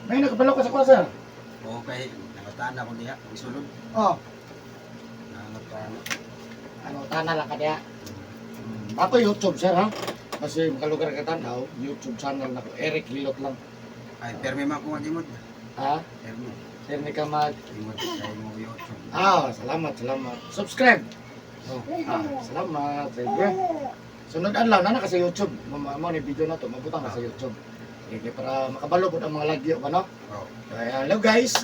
May nakabalo ka sa kuha, sir? Okay, nakatana ko diha, isulod. Oh, Nakatana. ano, tana lang ka diya. Ako YouTube, sir, ha? Kasi makalugar ka tanaw, YouTube channel na ko. Eric Hilot lang. Ay, permi man ko nga dimod. Ha? Permi. Sir, ni ka mag... Dimod sa imo YouTube. Salamat, salamat. Subscribe. Oh, salamat. Sige. Sunod adlaw na sa YouTube. Mo ni video na to, mabutang na sa YouTube. Sige, para makabalo po ang mga lagyo ba, no? Oh. Hello guys,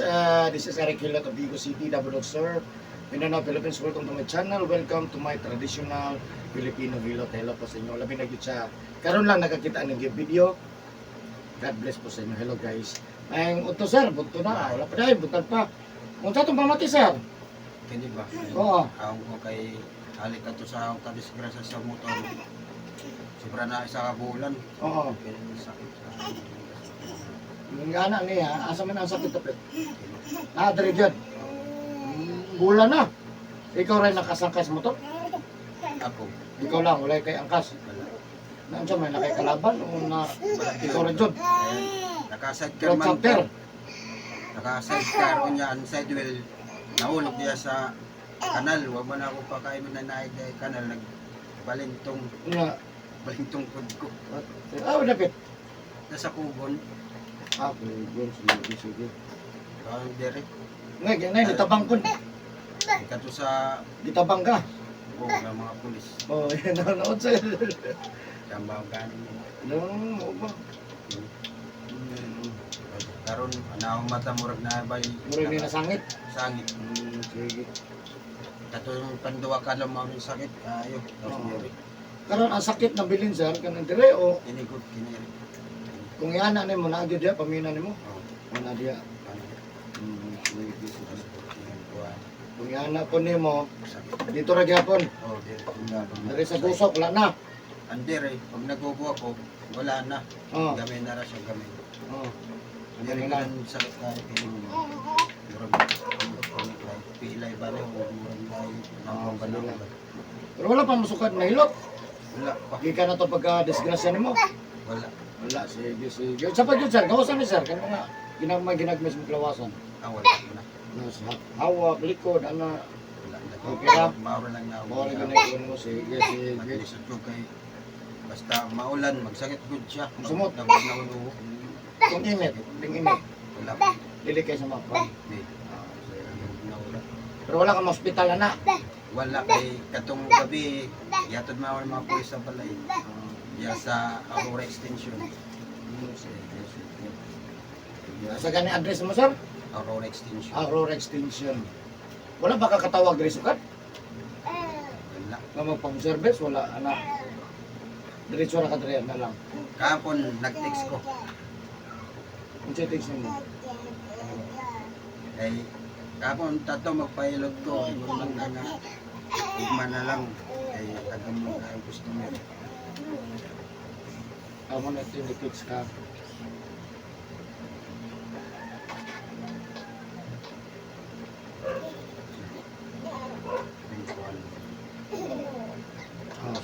this is Eric Hilot of Vigo City, Double Sir. Mindanao, Philippines, welcome to my channel. Welcome to my traditional Filipino Hilot. Hello po sa inyo. Labi na siya. Karon lang nakakita ng video. God bless po sa inyo. Hello guys. Ang uto sir, bunto na. Wala pa dahil, buntag pa. Munta itong pamati sir. Kini ba? Oo. Ako ko kay halik ka to sa akong disgrasya sa motor. Sobra na isa ka bulan. Oo. Kaya sakit sa Yung anak niya, asa man ang sakit tapit. Dali dyan. Bulan na. Ikaw rin nakasangkas mo to? ako. Ikaw lang, wala kay angkas. Wala. Naan siya, may nakikalaban o na ikaw rin dyan. Naka-sidecar Pero man chapter. ko. Naka-sidecar ko niya ang side wheel. Nahulog niya sa kanal. Huwag man ako pa kayo na naig kanal. Nagbalintong Nga. pud ko. Dapit. Nasa kubon. Yun, sige. Parang direct. Ngayon, ditabang ko. Ikato sa Ditabang ka. ng mga pulis. Yan, nanonood sa'yo. Kambaw ganin nila. Ano ba? Karon anahong mata murag na bay. Murag ni nasangit. Sangit. Sige. Kato yung panduwa ka lang mga sakit. Ayo. Tapos Oo. direct. Karon ang sakit ng bilin sir, kanang dire o Inigod kiniri. kung yana ni mo na agad dia pamina nimo. Oh. Wala dia. Ano? Sige. Tapos kuwan. Kung yana po nimo Sakit. dito ra gyapon. Oh, direct. Dire sa busok wala na. Under pag nagubo ako, wala na. Oh. Gamay na ra siya gamay. Oh. Hindi Ano ka lang. sakit ka. Murag pilay ba na murag Oo, na sige lang. Pero wala pa masukad na hilot. wala pa. Di ka na to pagka disgrasya nimo. Wala. Wala, sige. Sa pag yun sir, kawasan ni sir, kano nga ginagmas mo klawasan. Wala na. Nasa hawak, likod, ana. Wala na. Okay lang. Maura lang na. Bawal ka na yun mo, sige. Mabilisot ko kay basta maulan, magsakit good siya. Sumot. Nabog na ulo. Kung init, ting init. Wala pa. Dili kayo sa mapa. Di. Nawala. Pero wala kang hospital na. Wala kay katong gabi yatod mga pulis sa balay. Ya sa Aurora Extension. Sa gani address mo sir? Aurora Extension. Aurora Extension. Wala ba kakatawag rin sukat? Wala. Na magpang-service, wala, ana. Diretso na ka na lang. Kahapon nag-text ko. Kung siya text mo. Kay kahapon tato magpahilot ko. Yung lang na nga. Igma na lang. Kay agam mo ang gusto mo. Amo na ito yung text ka.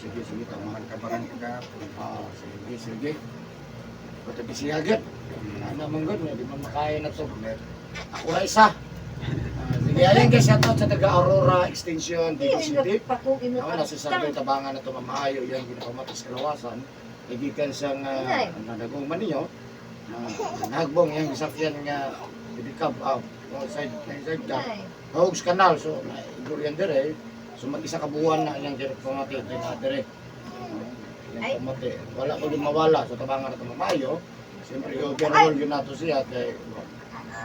Sige, tama. Magkabaran ka kahapon. Sige. Pati bisiyagit. Ano mong good, di mo makaya na to. Ako na isa. Sige, ayun guys, shoutout sa taga Aurora Extension, Vigo City. Ako na si Sardo tabangan na ito mamaayo yan, ginapamatis kalawasan. Igikan siyang nagugman ninyo. Nahagbong yung isakyan nga ibikab side ka. Hogs Canal, so igor yan dire. So mag-isa kabuuan na yung pamati ito yung dire. Yung pamati. Wala ko din mawala sa tabangan na ito mamaayo. Siyempre, overall yun nato siya kay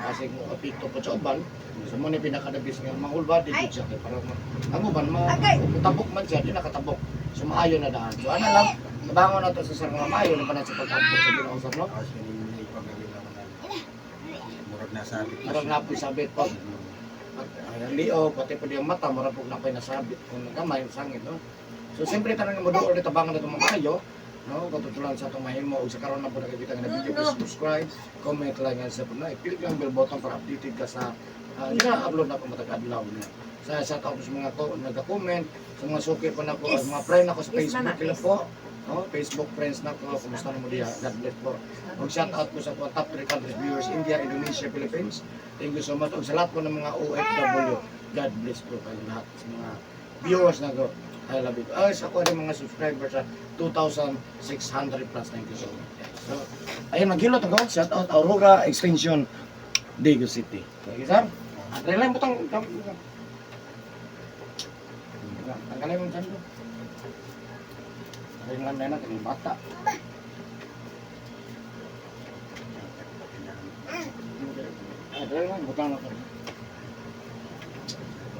kasi kung apito po sa uban, so mo ni pinakadabis nga mahulba di siya kay para ang uban matabok man siya, di nakatabok. So maayo na daan. So ana lang, nabangon na to sa sarang maayo na pa na sa pagtabok sa ginausap no. Kasi hindi pagaling naman namin. Murag nasabit. Marag na po sabit po. Ang liog, pati po yung mata, marag po na po nasabit kung nagamay yung sangit no. So siyempre tanang mo doon ulit tabangan na ito maayo. No, katutulan sa itong mahimo o sa karoon na po nakikita nga na video, please subscribe, comment lang yan sa po na, i-click lang bell button para updated ka sa na-upload na po matag-adlaw niya. Sa out sa mga nag-comment, sa mga suki po na po, mga friend ako sa Facebook, kila po, Oh, Facebook friends na ko, kumusta na mo diha? God bless po. Mag-shout out ko sa mga top 3 countries viewers, India, Indonesia, Philippines. Thank you so much. Og sa lahat po ng mga OFW, God bless po kayo lahat sa mga viewers na ko. I love it. Ay, sa ko rin mga subscribers sa 2,600 plus. Thank you so much. So, ayun, maghilot ako. Shout out Aurora Extension, Daegu City. Okay, sir? Relay mo tang... Tanggalin mo dyan. Rin lang na natin, yung bata. Rin lang, butang na ko.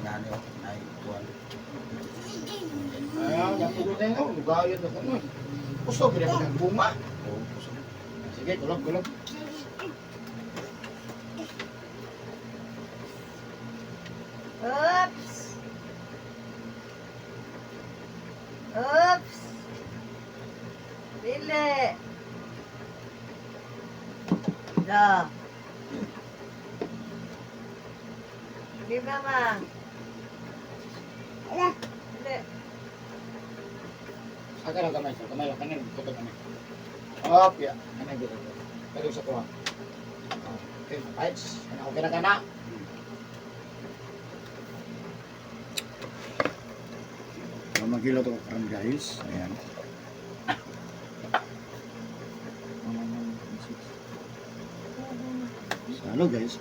Ngani o, naikuan. Ayan, napulo tayo. Nagayod ako nun. Gusto, kaya ko ng bunga. Oo, puso. Sige, kulog. Oops! Oops! Dili! Da! Di ba, ma? Dili! Saka lang kamay, kanin, tutok kamay. Op, ya. Kanin dito. Pero sa tuwa. Okay, right. Okay na ka na. Magkilo to guys. Ayan. Halo guys.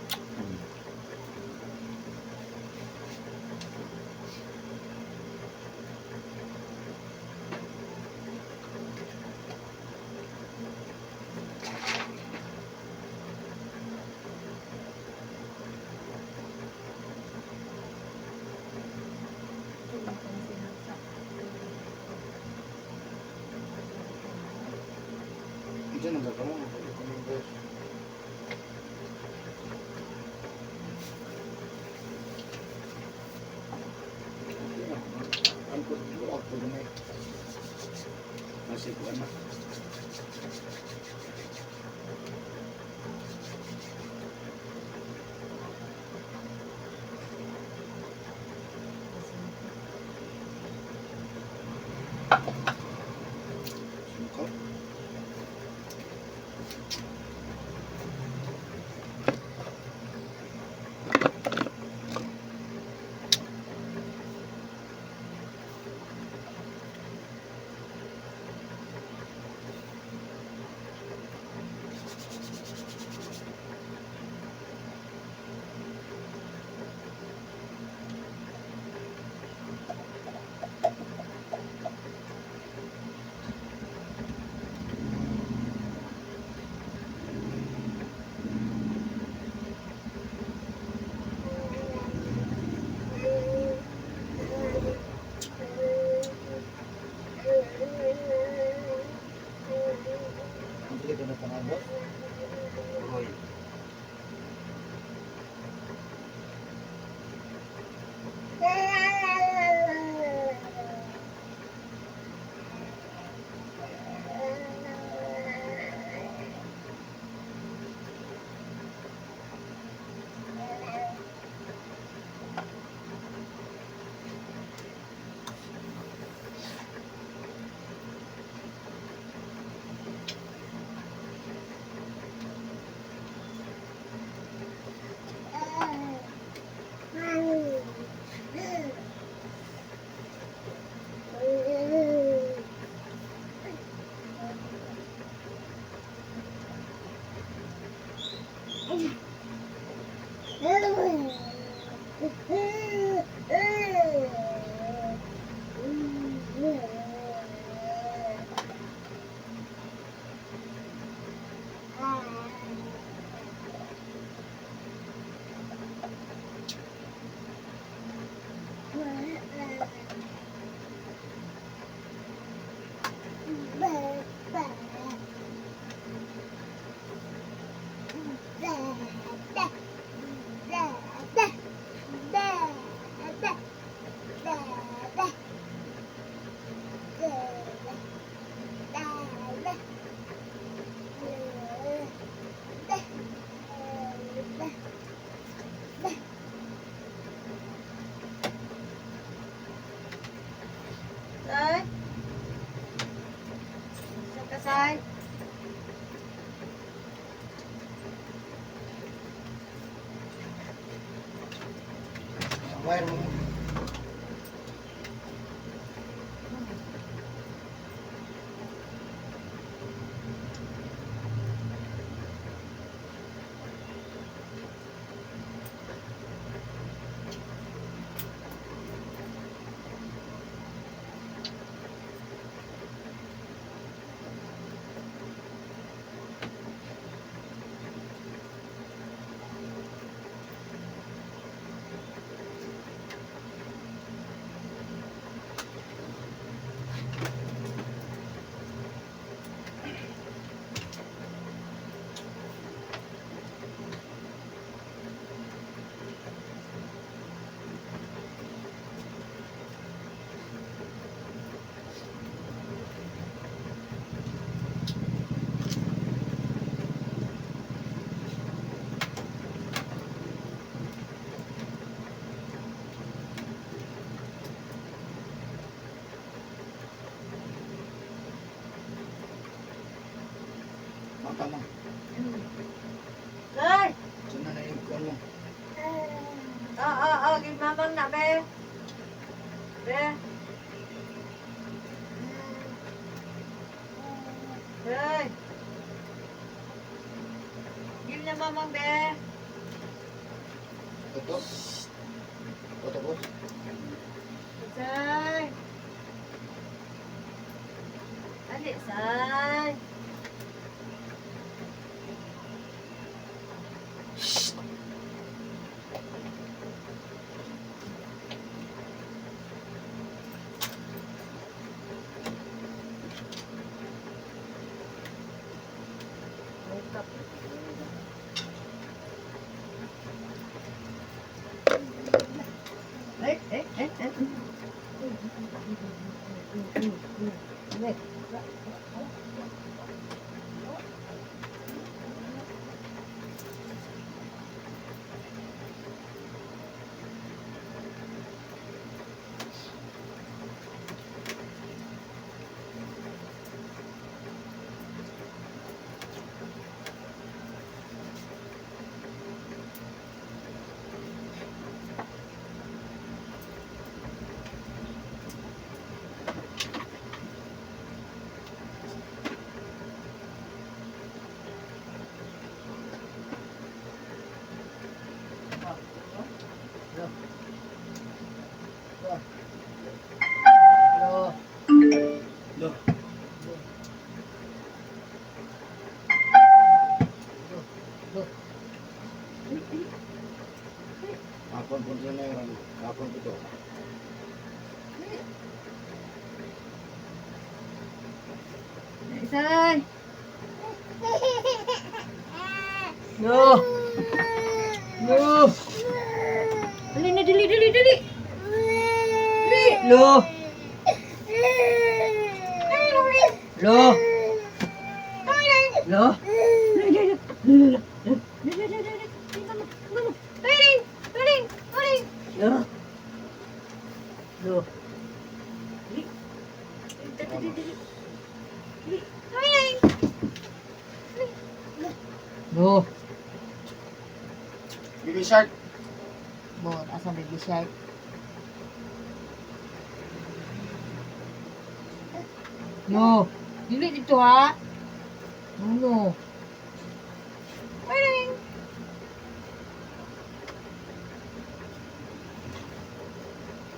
Diyan ang gagawin mo. Ang pagluwag ko na eh. Masih ko na. Suka. Ang dito na panabot. Uy. Bye. Wire mo. Mata mo. Sir! Saan na yung kuwan mo? Gimamang na, be. Be. Hey. Gim na mamang, be. Ito. Ito ko. Sir. Ali, sir. Lo. Kapon po siya na yun. Kapon po ito. Sir. No. No. Dali na, dali. Dali. Lo. Lo. Lo. Lo. Lo. Lo. Baby shark. Bon, asa baby shark? No. Dili dito ha. No.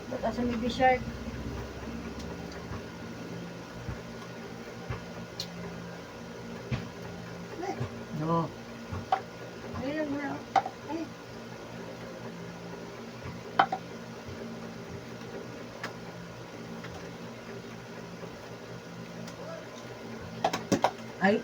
Ba't asa baby shark? No. Ayun na. Ay.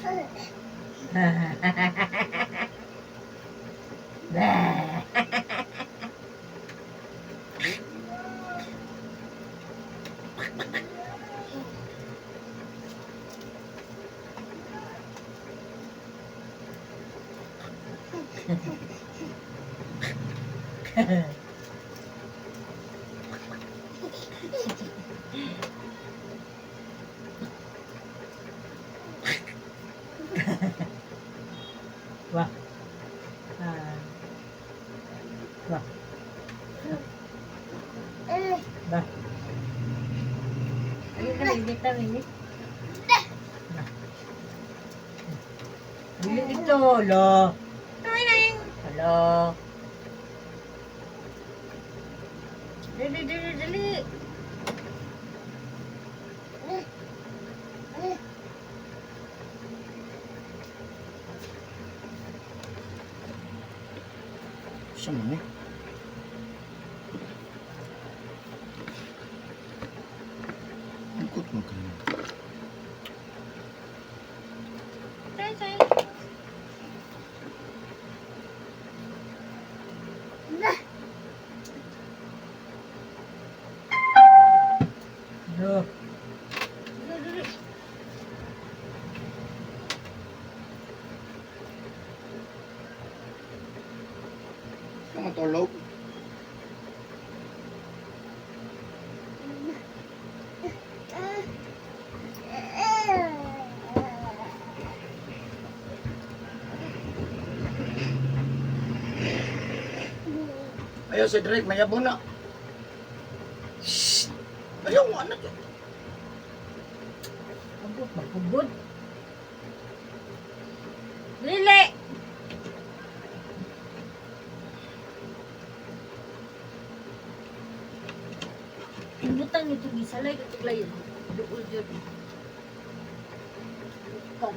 Bah. Wah. Ah. Wah. Bah. Ini kita ini. Nah. Dili ito, lo. Halo. Dili. Siya mo eh. Ikot mo kayo. Lo. Ka matulog. Ayaw si Drake, mayabon na. Shhh! Ayaw mo, anak. Magpugod. Lili! Butang ito gisalay ito layo. Duol jud. Kan.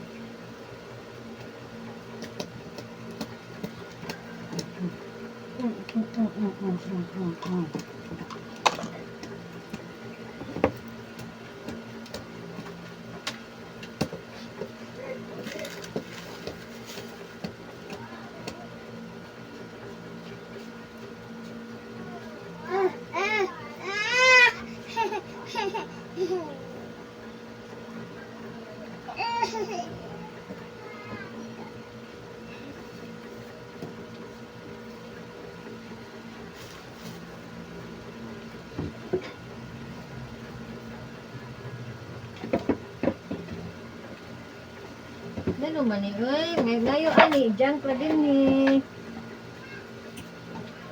Ano man eh, uy, may layo ani, dyan pa din eh.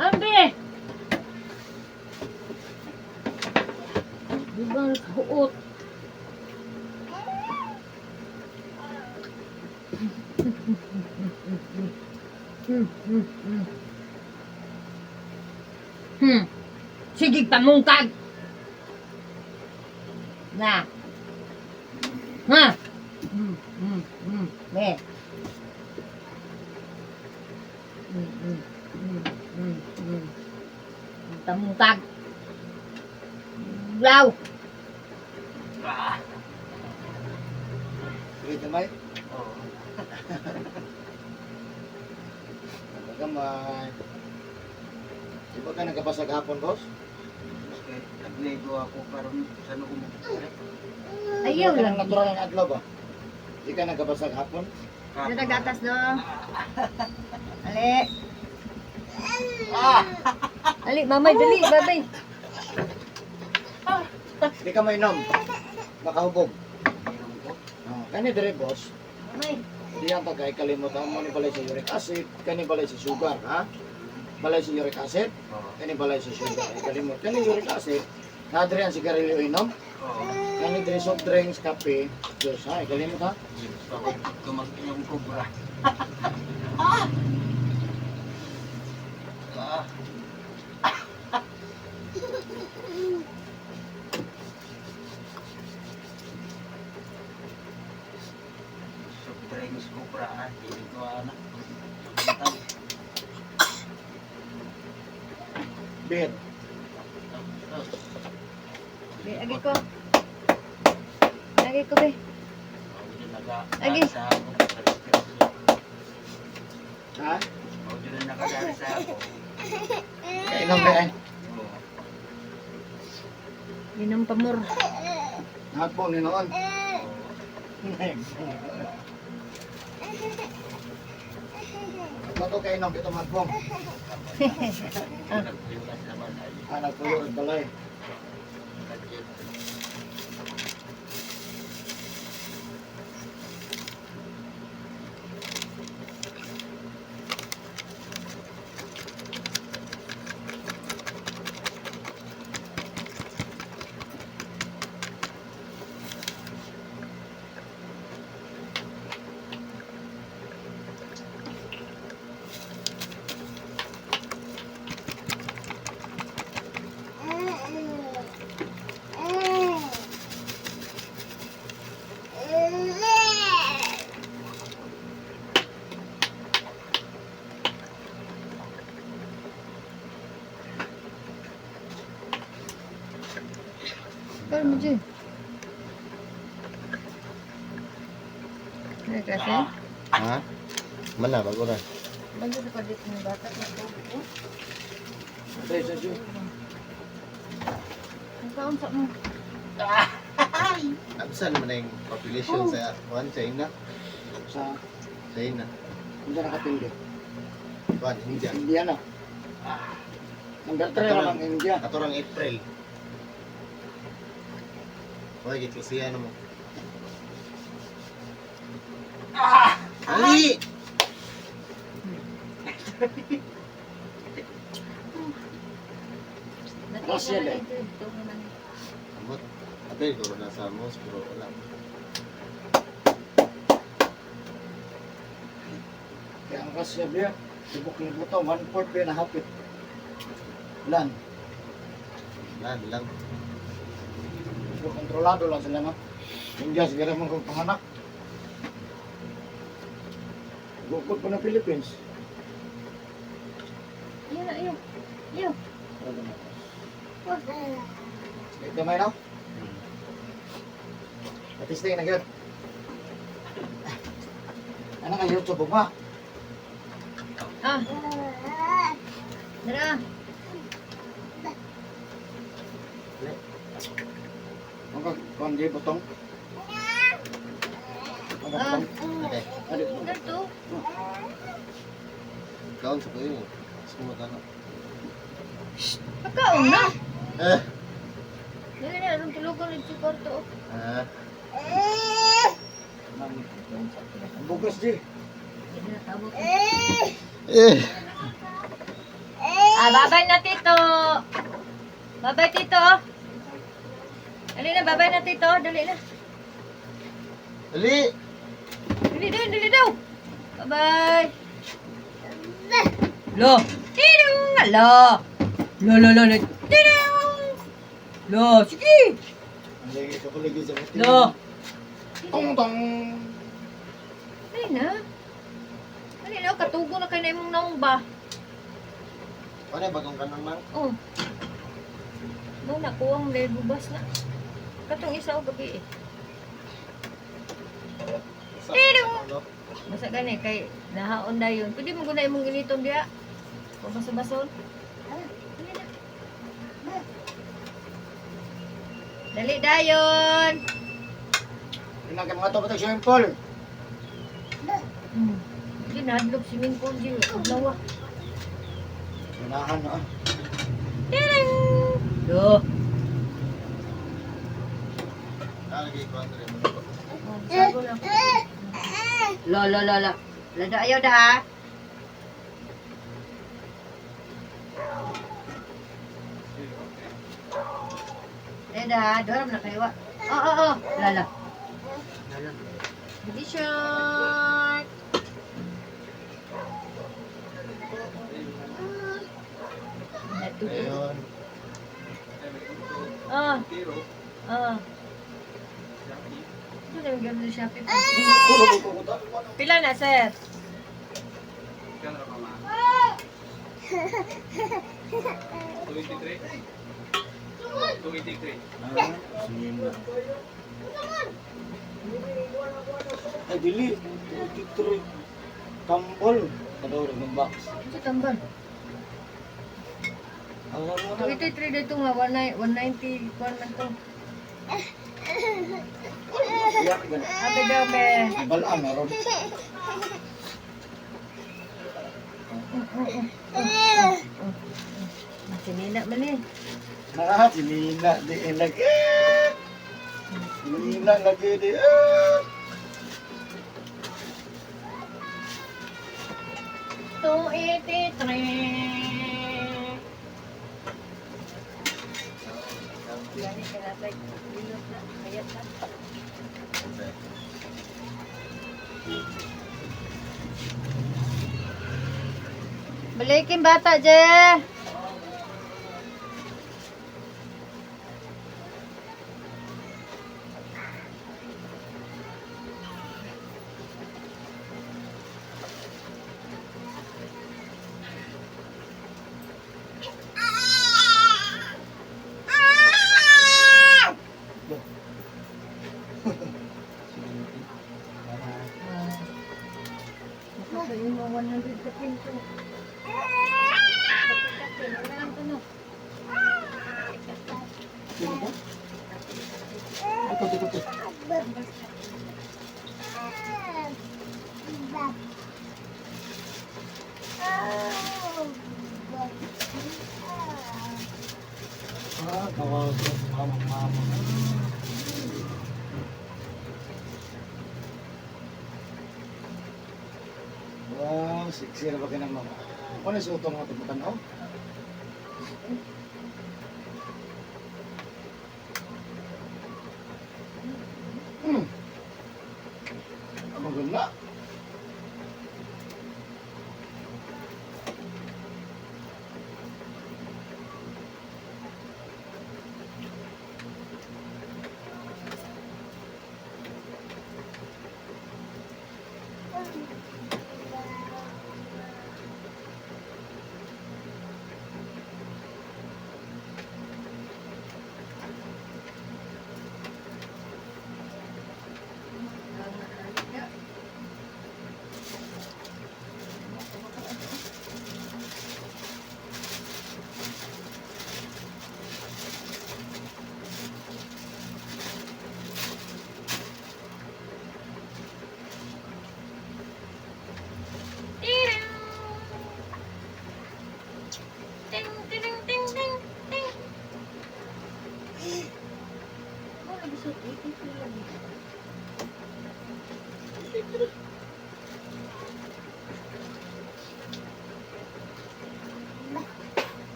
Ambe! Di ba huot? Sige, pamungkag! Na! Ha! Be. Tamutag. Law. Wait, am I? Oo. Nagamay. Di ba ka nagkapasag hapon, boss? Kaya nagligo ako karon sa noo mo. Ayaw Di ba ka lang. ng natural ng adlaw ba? Di ka nagkapasag hapon? Ano nagatas do? Ali. Ali, mamay, dali, babay. Di ka mainom. Makahubog. Meron ko. Kani dire, boss. Mamay. Di ang tagay kalimutan mo ni balay sa uric acid, kani balay sa sugar, ha? Balay sa uric acid, Oo. kani balay sa sugar. Ay kalimut. Kani uric acid, na dire ang sigarilyo inom, Oo. kani dire soft drinks, kape, juice, ha? Ay kalimut, ha? Bakit tumakit yung kubra? Ah. Soft drinks kubra ha. Hindi ko anak. Beer. Be, agi ko. Agi ko, be. Lagi. Ha? O, dyan na nakadari sa ako. Kainom ba eh? Oo. Inom pamor. Lahat po ni noon. Bato kainom ito magpong. Nagpiwas naman ay Anak ko yun, balay. nagkit. Kaya mo dyan. Ano kasi? Ha? Mana bago ra. Bago na pa dito ng bata. Patay sa Diyo. Ang kaon sa mo. Absan man ang population sa China. Sa China. kung saan nakatindi. India. India na. Number 3 lang ang India. Katorang April. Oy, gitu siya mo. Ali! Rasya din. Amot. Ate, ko na sa mos, pero wala. Kaya ang kasya biya, subok ni buto, 1/4 biya na hapit. Lan, Lan lang. pero kontrolado lang sila no. India sigara mong kong panganak. Bukod pa ng Philippines. Iyo na, iyo. Iyo. Ito may no? Patisting na gyud. Ano ka YouTube ba? Ah. Dara. Ang kung di butong. Ang Ah. butong. Okay. Adi. Ganito. Kaon sa kayo. Semua tanah. Pagkaon na. Eh. Dili na, anong tulugan ito kwarto. Ah. Ang bugas di. Hindi na tawag. Eh. Ah, babay na tito. Babay tito. Dali na, babay na tito. Dali na. Ali! Dali daw. Bye-bye. Lo. Tidung. Lo. Lo. Tidung. Lo, sige. Ang lagi ka palagi sa buti. Lo. Tong. Dali na. Dali na, katugo na kayo na imong naong ba? Ano yung bagong kanang lang? Oh. No, nakuha mo na bubas na. Katong isa o gabi eh. Tidung. Basta gani kay nahaon na yun. Pwede mo guna imong ginitong diya. O baso-bason. Dali na. Dali dayon. Pinagyan mga ito pa ito swimming pool. Hindi nahadlok swimming pool diyo. Nawa. Unahan na. Tidung. Lo. Lagi ko Andre. Sago lang. Lo. Lada ayaw da ha. Lada, doram na kayo. Oo. Lala. Hindi short. Ayun. Ito na yung gano'n siya. Kulo ko ko. Pila na, sir? Ah, sige. Ay, dili. 23. Tambol. Kadaw ng box. Sa tambal. Alam mo na. 23 dito nga, 190 kuan man to. Iyak gan. Abi daw be. Balaan na ron. Sinina man eh. Sinina di lagi. Sinina lagi di. 283. Gani ka na tay. Bilot na, mayat na. Balikin bata, Je. Nakakain mo 100 ka pinto. Kapit-kapit, wala lang to, no? Tawag ko mama. Wow, siksi na ba ka ng mama? Ano yung suto mga pagpatanaw? Ang ganda.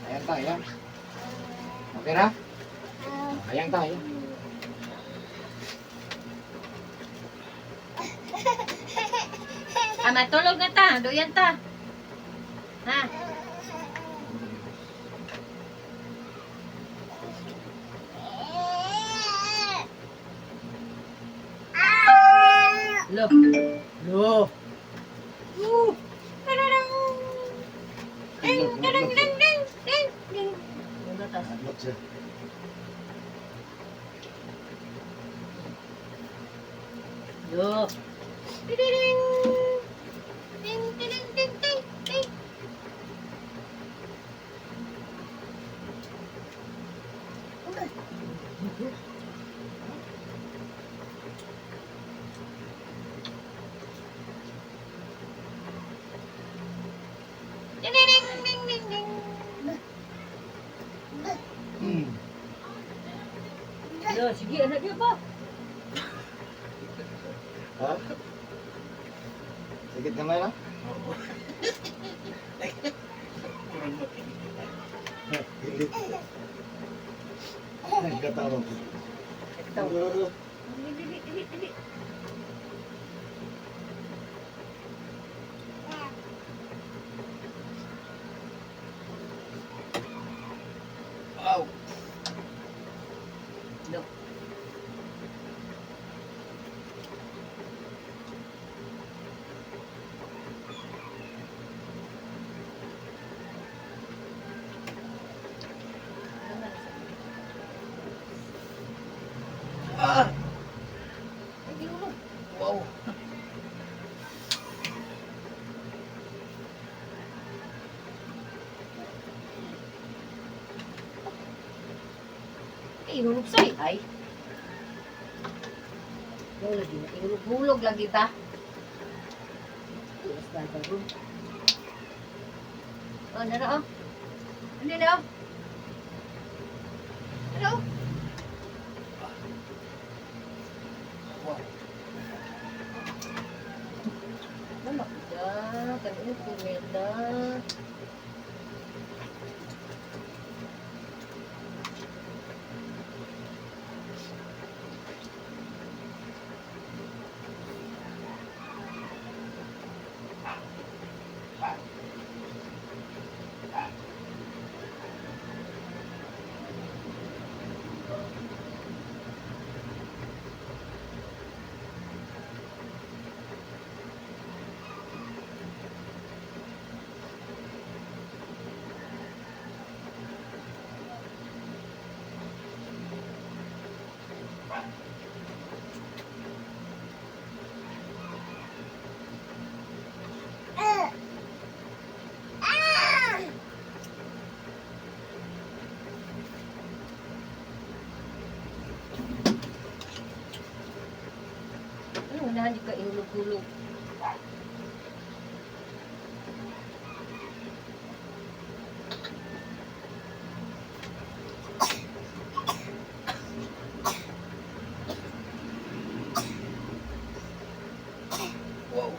Ayan tayo. Okay na? Ayan tayo. Matulog na ta. Doyan ta. Ha? Lo. Lo. Adlok siya. Lo. Lo, sige anak dia pa. Ha? Sakit kamay lang? Hilit. Nagkatawa ko. Tahu. Dili. Wow. Lo. Ay, ginulog. Wow. Ay, inulog sa'y. Ay. Inulog lagi ta. Yes, baba room. Oh, nara oh. Ano na oh? Ano? Wow. Mama kita, kanina pumeda. Ano, unahan ka inulog-ulog. Wow.